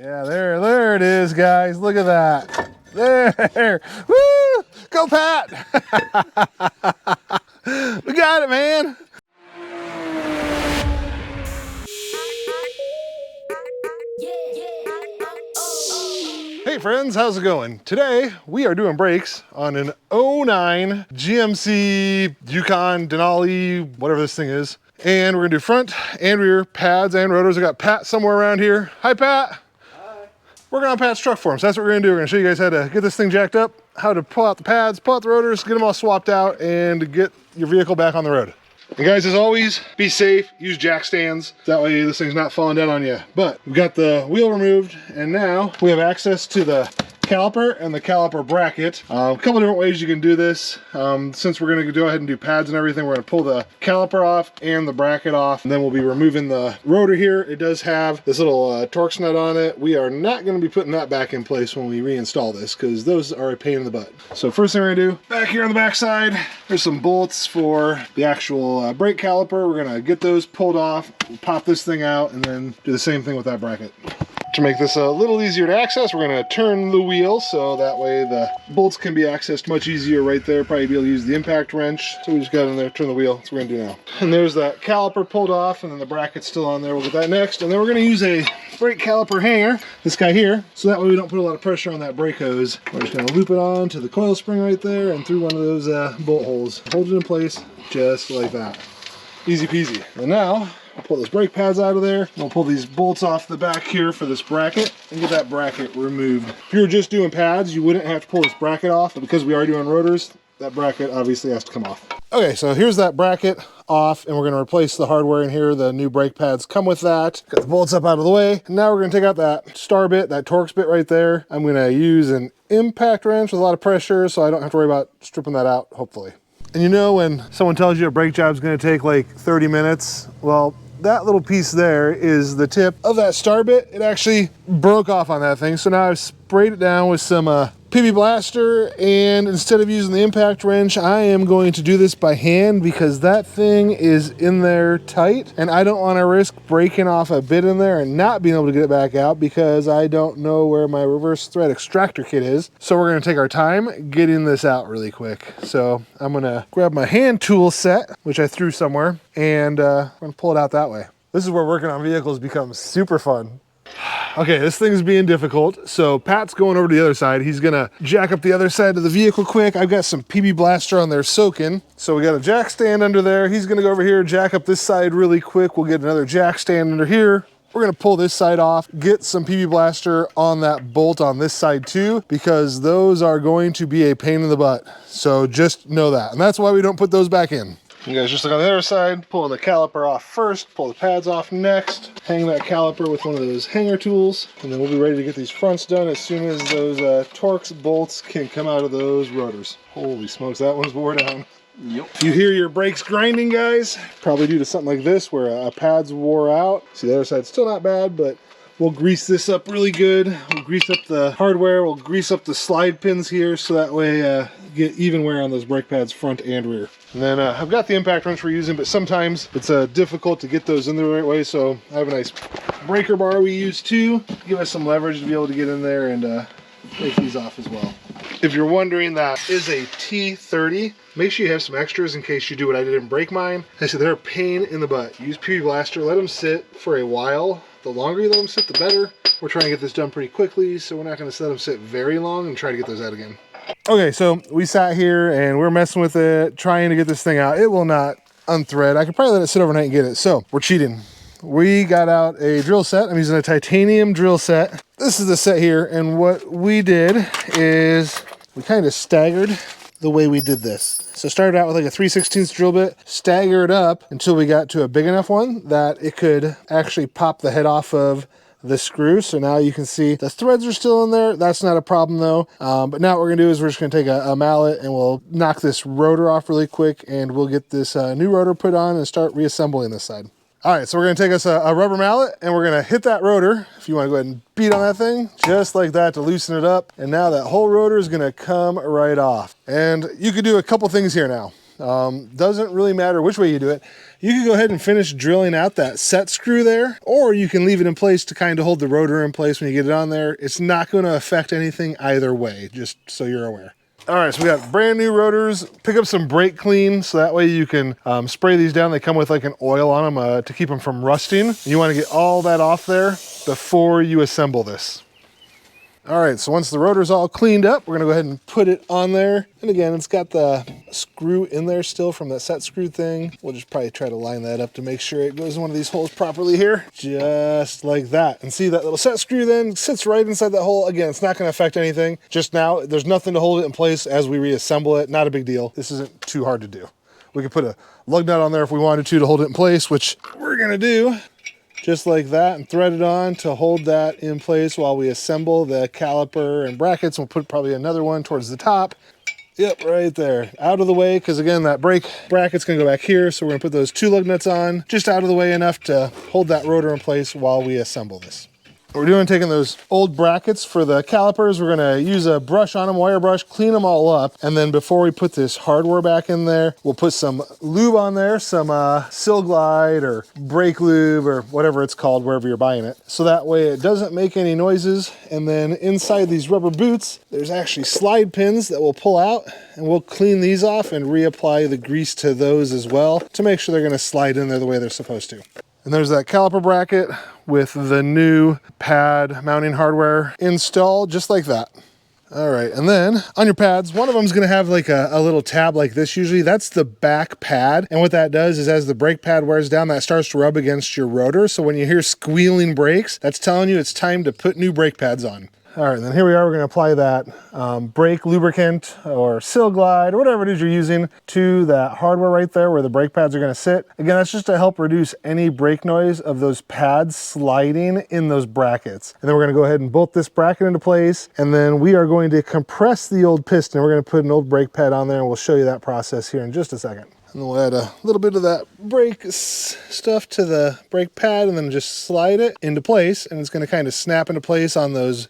Yeah, there it is, guys. Look at that. There. Woo! Go, Pat. We got it, man. Hey friends, how's it going? Today we are doing brakes on an 09 GMC Yukon Denali, whatever this thing is. And we're gonna do front and rear pads and rotors. I got Pat somewhere around here. Hi, Pat. Hi. Working on Pat's truck for him. So that's what we're gonna do. We're gonna show you guys how to get this thing jacked up, how to pull out the pads, pull out the rotors, get them all swapped out, and get your vehicle back on the road. And guys, as always, be safe, use jack stands. That way this thing's not falling down on you. But we've got the wheel removed, and now we have access to the caliper and the caliper bracket. A couple different ways you can do this. Since we're gonna go ahead and do pads and everything, we're gonna pull the caliper off and the bracket off, and then we'll be removing the rotor here. It does have this little Torx nut on it. We are not gonna be putting that back in place when we reinstall this, because those are a pain in the butt. So first thing we're gonna do, back here on the back side, there's some bolts for the actual brake caliper. We're gonna get those pulled off, pop this thing out, and then do the same thing with that bracket. To make this a little easier to access, we're going to turn the wheel so that way the bolts can be accessed much easier right there. Probably be able to use the impact wrench. So we just got in there, turn the wheel. That's what we're going to do now. And there's that caliper pulled off, and then the bracket's still on there. We'll get that next. And then we're going to use a brake caliper hanger, this guy here, so that way we don't put a lot of pressure on that brake hose. We're just going to loop it on to the coil spring right there and through one of those bolt holes. Hold it in place just like that. Easy peasy. And now, I'll pull those brake pads out of there. We'll pull these bolts off the back here for this bracket and get that bracket removed. If you were just doing pads, you wouldn't have to pull this bracket off, but because we are doing rotors, that bracket obviously has to come off. Okay, so here's that bracket off, and we're gonna replace the hardware in here. The new brake pads come with that. Got the bolts up out of the way. And now we're gonna take out that star bit, that Torx bit right there. I'm gonna use an impact wrench with a lot of pressure, so I don't have to worry about stripping that out, hopefully. And you know when someone tells you a brake job's gonna take like 30 minutes? Well, that little piece there is the tip of that star bit. It actually broke off on that thing. So now I've sprayed it down with some PB Blaster, and instead of using the impact wrench, I am going to do this by hand because that thing is in there tight, and I don't want to risk breaking off a bit in there and not being able to get it back out because I don't know where my reverse thread extractor kit is. So we're going to take our time getting this out really quick. So I'm going to grab my hand tool set, which I threw somewhere, and I'm going to pull it out that way. This is where working on vehicles becomes super fun. Okay, this thing's being difficult, so Pat's going over to the other side. He's gonna jack up the other side of the vehicle quick. I've got some PB Blaster on there soaking. So we got a jack stand under there. He's gonna go over here, jack up this side really quick. We'll get another jack stand under here. We're gonna pull this side off, get some PB Blaster on that bolt on this side too, because those are going to be a pain in the butt. So just know that. And that's why we don't put those back in. You guys just look on the other side, pulling the caliper off first, pull the pads off next, hang that caliper with one of those hanger tools, and then we'll be ready to get these fronts done as soon as those Torx bolts can come out of those rotors. Holy smokes, that one's wore down. Yep. You hear your brakes grinding, guys? Probably due to something like this where a pad's wore out. See, the other side's still not bad, but we'll grease this up really good. We'll grease up the hardware, we'll grease up the slide pins here so that way get even wear on those brake pads front and rear. And then I've got the impact wrench we're using, but sometimes it's difficult to get those in the right way, so I have a nice breaker bar we use too, to give us some leverage to be able to get in there and take these off as well. If you're wondering, that is a T30. Make sure you have some extras in case you do what I did and break mine. I said they're a pain in the butt. Use PB Blaster, let them sit for a while. The longer you let them sit, the better. We're trying to get this done pretty quickly, so we're not going to let them sit very long and try to get those out again. Okay, so we sat here and we're messing with it, trying to get this thing out. It will not unthread. I could probably let it sit overnight and get it. So we're cheating. We got out a drill set. I'm using a titanium drill set. This is the set here, and what we did is we kind of staggered the way we did this. So started out with like a 3/16 drill bit, staggered up until we got to a big enough one that it could actually pop the head off of the screw. So now you can see the threads are still in there. That's not a problem though. But now what we're gonna do is we're just gonna take a mallet and we'll knock this rotor off really quick, and we'll get this new rotor put on and start reassembling this side. All right, so we're gonna take us a rubber mallet and we're gonna hit that rotor. If you wanna go ahead and beat on that thing, just like that to loosen it up. And now that whole rotor is gonna come right off. And you could do a couple things here now. Doesn't really matter which way you do it. You can go ahead and finish drilling out that set screw there, or you can leave it in place to kind of hold the rotor in place when you get it on there. It's not going to affect anything either way, just so you're aware. All right, so we got brand new rotors. Pick up some brake clean so that way you can spray these down. They come with like an oil on them to keep them from rusting. You want to get all that off there before you assemble this. All right, so once the rotor's all cleaned up, we're gonna go ahead and put it on there. And again, it's got the screw in there still from that set screw thing. We'll just probably try to line that up to make sure it goes in one of these holes properly here. Just like that. And see that little set screw then sits right inside that hole. Again, it's not gonna affect anything. Just now, there's nothing to hold it in place as we reassemble it. Not a big deal. This isn't too hard to do. We could put a lug nut on there if we wanted to hold it in place, which we're gonna do. Just like that, and thread it on to hold that in place while we assemble the caliper and brackets. We'll put probably another one towards the top. Yep, right there. Out of the way, because again, that brake bracket's gonna go back here, so we're gonna put those 2 lug nuts on, just out of the way enough to hold that rotor in place while we assemble this. What we're doing, taking those old brackets for the calipers, we're gonna use a brush on them, wire brush, clean them all up, and then before we put this hardware back in there, we'll put some lube on there, some Sil Glide or brake lube or whatever it's called, wherever you're buying it. So that way it doesn't make any noises. And then inside these rubber boots, there's actually slide pins that we'll pull out, and we'll clean these off and reapply the grease to those as well to make sure they're gonna slide in there the way they're supposed to. And there's that caliper bracket with the new pad mounting hardware installed just like that. All right, and then on your pads, one of them is gonna have like a little tab like this usually. That's the back pad. And what that does is as the brake pad wears down, that starts to rub against your rotor. So when you hear squealing brakes, that's telling you it's time to put new brake pads on. All right, and then here we are, we're gonna apply that brake lubricant or Sil Glide or whatever it is you're using to that hardware right there where the brake pads are gonna sit. Again, that's just to help reduce any brake noise of those pads sliding in those brackets. And then we're gonna go ahead and bolt this bracket into place, and then we are going to compress the old piston. We're gonna put an old brake pad on there, and we'll show you that process here in just a second. And then we'll add a little bit of that brake stuff to the brake pad and then just slide it into place. And it's going to kind of snap into place on those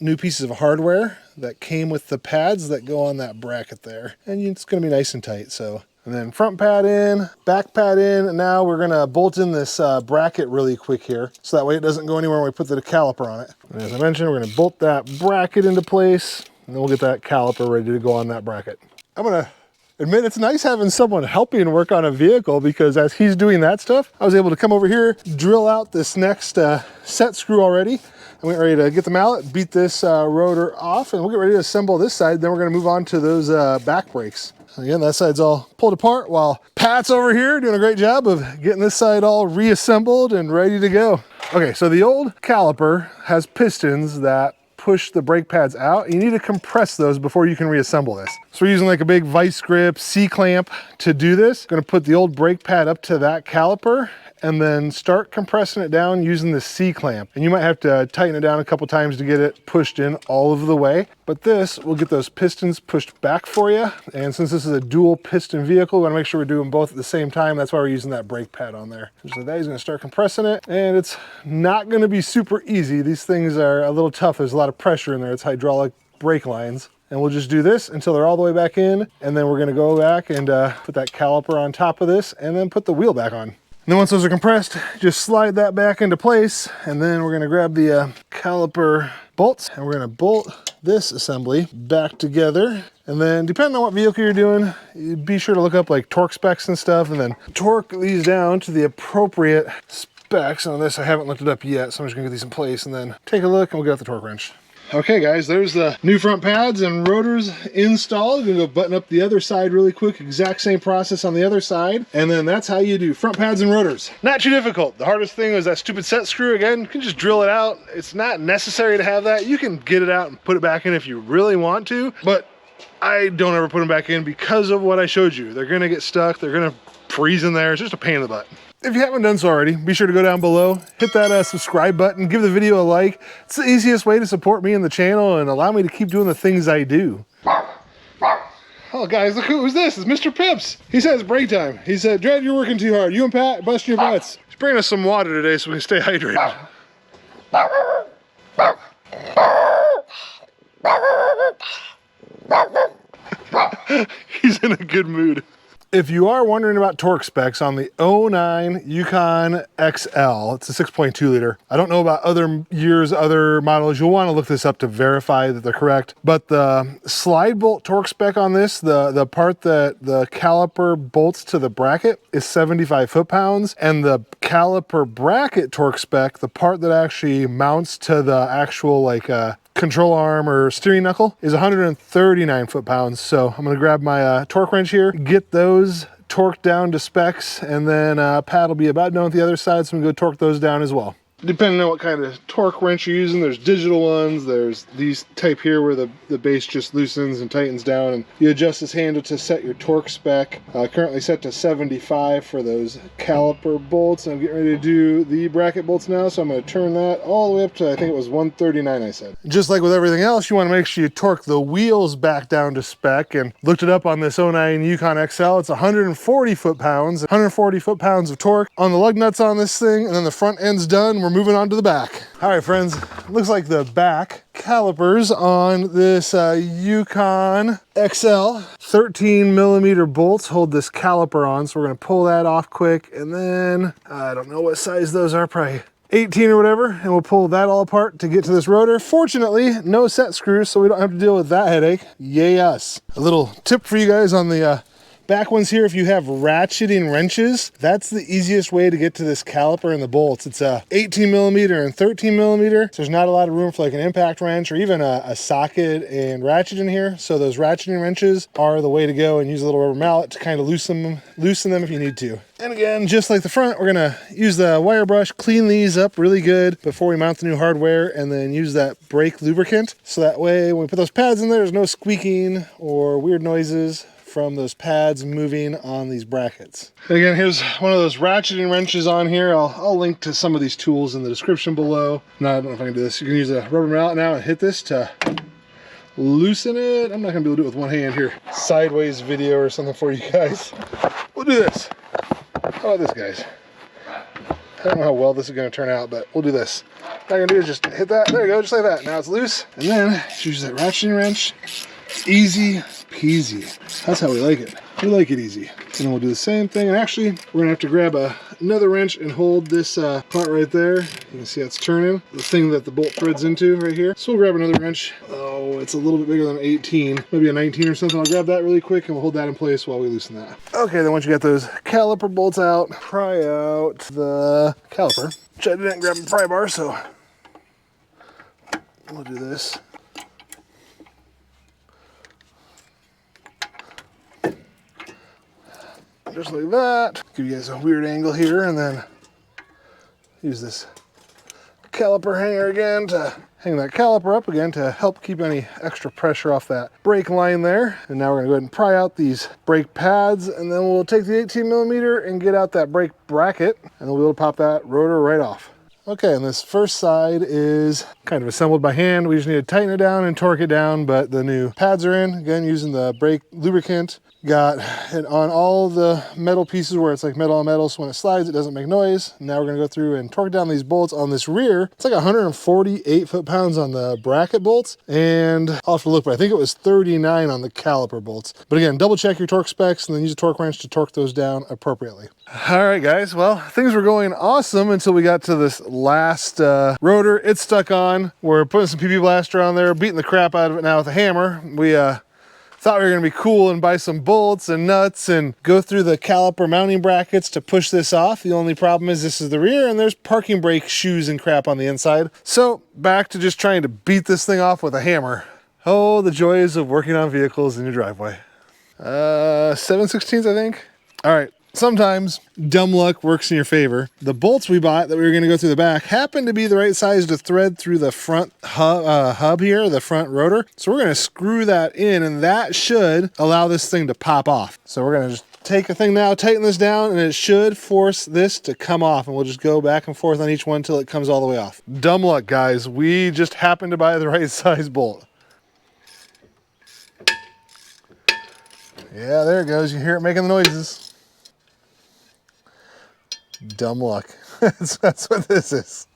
new pieces of hardware that came with the pads that go on that bracket there. And it's going to be nice and tight. So, and then front pad in, back pad in. And now we're going to bolt in this bracket really quick here. So that way it doesn't go anywhere when we put the caliper on it. And as I mentioned, we're going to bolt that bracket into place. And then we'll get that caliper ready to go on that bracket. I'm going to admit it's nice having someone helping work on a vehicle, because as he's doing that stuff, I was able to come over here, drill out this next set screw already. And we're ready to get the mallet, beat this rotor off, and we'll get ready to assemble this side. Then we're gonna move on to those back brakes. Again, that side's all pulled apart while Pat's over here doing a great job of getting this side all reassembled and ready to go. Okay, so the old caliper has pistons that push the brake pads out. You need to compress those before you can reassemble this. So we're using like a big vice grip C-clamp to do this. Gonna put the old brake pad up to that caliper and then start compressing it down using the C-clamp. And you might have to tighten it down a couple times to get it pushed in all of the way. But this will get those pistons pushed back for you. And since this is a dual piston vehicle, we wanna make sure we're doing both at the same time. That's why we're using that brake pad on there. Just like that, he's gonna start compressing it. And it's not gonna be super easy. These things are a little tough. There's a lot of pressure in there. It's hydraulic brake lines. And we'll just do this until they're all the way back in. And then we're gonna go back and put that caliper on top of this and then put the wheel back on. And then once those are compressed, just slide that back into place. And then we're gonna grab the caliper bolts and we're gonna bolt this assembly back together. And then depending on what vehicle you're doing, be sure to look up like torque specs and stuff and then torque these down to the appropriate specs. On this, I haven't looked it up yet, so I'm just gonna get these in place and then take a look and we'll get out the torque wrench. Okay guys, there's the new front pads and rotors installed. I'm gonna go button up the other side really quick, exact same process on the other side. And then that's how you do front pads and rotors. Not too difficult. The hardest thing was that stupid set screw again. You can just drill it out. It's not necessary to have that. You can get it out and put it back in if you really want to, but I don't ever put them back in because of what I showed you. They're gonna get stuck, they're gonna freeze in there. It's just a pain in the butt. If you haven't done so already, be sure to go down below, hit that subscribe button, give the video a like. It's the easiest way to support me and the channel and allow me to keep doing the things I do. Oh guys, look who's this, it's Mr. Pips. He said it's break time. He said, Dred, you're working too hard. You and Pat, busting your butts. He's bringing us some water today so we can stay hydrated. He's in a good mood. If you are wondering about torque specs on the 09 Yukon XL, it's a 6.2 liter. I don't know about other years, other models. You'll want to look this up to verify that they're correct. But the slide bolt torque spec on this, the part that the caliper bolts to the bracket is 75 foot-pounds. And the caliper bracket torque spec, the part that actually mounts to the actual control arm or steering knuckle, is 139 foot-pounds. So I'm gonna grab my torque wrench here, get those torqued down to specs, and then Pad will be about done with the other side, so I'm gonna go torque those down as well. Depending on what kind of torque wrench you're using, there's digital ones, there's these type here where the base just loosens and tightens down, and you adjust this handle to set your torque spec. Currently set to 75 for those caliper bolts. I'm getting ready to do the bracket bolts now, so I'm going to turn that all the way up to, I think it was 139 I said. Just like with everything else, you want to make sure you torque the wheels back down to spec, and looked it up on this 09 Yukon XL. It's 140 foot-pounds, 140 foot-pounds of torque on the lug nuts on this thing, and then the front end's done. We're moving on to the back. All right, friends, looks like the back calipers on this Yukon XL 13 millimeter bolts hold this caliper on, so we're gonna pull that off quick, and then I don't know what size those are, probably 18 or whatever, and we'll pull that all apart to get to this rotor. Fortunately, no set screws, so we don't have to deal with that headache. Yay us. A little tip for you guys on the back ones here: if you have ratcheting wrenches, that's the easiest way to get to this caliper and the bolts. It's a 18 millimeter and 13 millimeter, so there's not a lot of room for like an impact wrench or even a socket and ratchet in here. So those ratcheting wrenches are the way to go, and use a little rubber mallet to kind of loosen them if you need to. And again, just like the front, we're gonna use the wire brush, clean these up really good before we mount the new hardware, and then use that brake lubricant, so that way when we put those pads in there, there's no squeaking or weird noises from those pads moving on these brackets. And again, here's one of those ratcheting wrenches on here. I'll link to some of these tools in the description below. Now, I don't know if I can do this. You can use a rubber mallet now and hit this to loosen it. I'm not gonna be able to do it with one hand here. Sideways video or something for you guys. We'll do this. How about this, guys? I don't know how well this is gonna turn out, but we'll do this. What I'm gonna do is just hit that. There you go, just like that. Now it's loose. And then just use that ratcheting wrench. Easy peasy. That's how we like it. We like it easy. And then we'll do the same thing. And actually, we're gonna have to grab another wrench and hold this part right there. You can see it's turning. The thing that the bolt threads into right here. So we'll grab another wrench. Oh, it's a little bit bigger than 18. Maybe a 19 or something. I'll grab that really quick and we'll hold that in place while we loosen that. Okay, then once you got those caliper bolts out, pry out the caliper. Which I didn't grab a pry bar, so we'll do this. Just like that. Give you guys a weird angle here, and then use this caliper hanger again to hang that caliper up again to help keep any extra pressure off that brake line there. And now we're gonna go ahead and pry out these brake pads, and then we'll take the 18 millimeter and get out that brake bracket, and then we'll be able to pop that rotor right off. Okay, and this first side is kind of assembled by hand. We just need to tighten it down and torque it down, but the new pads are in, again, using the brake lubricant. Got it on all the metal pieces where it's like metal on metal, so when it slides, it doesn't make noise. Now we're gonna go through and torque down these bolts on this rear. It's like 148 foot-pounds on the bracket bolts, and I'll have to look, but I think it was 39 on the caliper bolts. But again, double check your torque specs and then use a torque wrench to torque those down appropriately. All right, guys, well, things were going awesome until we got to this last rotor. It's stuck on. We're putting some PP blaster on there, beating the crap out of it now with a hammer. We thought we were gonna be cool and buy some bolts and nuts and go through the caliper mounting brackets to push this off. The only problem is this is the rear and there's parking brake shoes and crap on the inside. So back to just trying to beat this thing off with a hammer. Oh, the joys of working on vehicles in your driveway. 7/16, I think. All right. Sometimes dumb luck works in your favor. The bolts we bought that we were going to go through the back happened to be the right size to thread through the front hub here, the front rotor. So we're going to screw that in, and that should allow this thing to pop off. So we're going to just take a thing now, tighten this down, and it should force this to come off, and we'll just go back and forth on each one until it comes all the way off. Dumb luck, guys. We just happened to buy the right size bolt. Yeah, there it goes. You hear it making the noises. Dumb luck. That's what this is.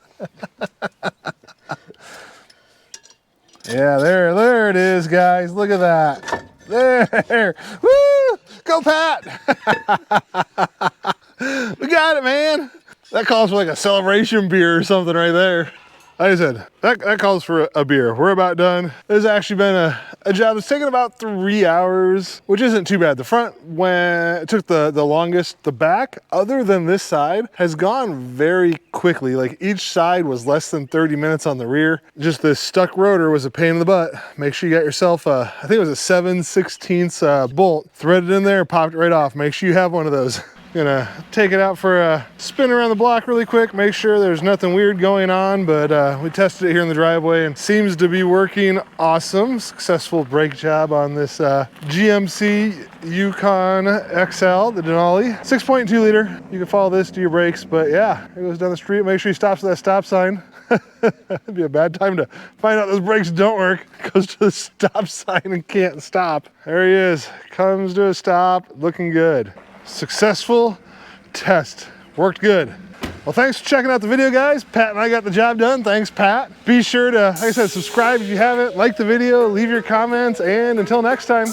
Yeah, there it is, guys. Look at that. There. Woo! Go go, Pat. We got it, man. That calls for like a celebration beer or something right there. Like I said, that calls for a beer. We're about done. This has actually been a job that's taken about 3 hours, which isn't too bad. The front it took the longest. The back, other than this side, has gone very quickly. Like each side was less than 30 minutes on the rear. Just this stuck rotor was a pain in the butt. Make sure you got yourself I think it was a 7/16 bolt, threaded in there, popped it right off. Make sure you have one of those. Gonna take it out for a spin around the block really quick, make sure there's nothing weird going on, but we tested it here in the driveway and seems to be working awesome. Successful brake job on this GMC Yukon XL, the Denali. 6.2 liter. You can follow this to your brakes, but yeah, it goes down the street. Make sure you stops at that stop sign. It'd be a bad time to find out those brakes don't work. Goes to the stop sign and can't stop. There he is, comes to a stop, looking good. Successful test, worked good. Well, thanks for checking out the video, guys. Pat and I got the job done. Thanks, Pat. Be sure to, like I said, subscribe if you haven't, like the video, leave your comments, and until next time.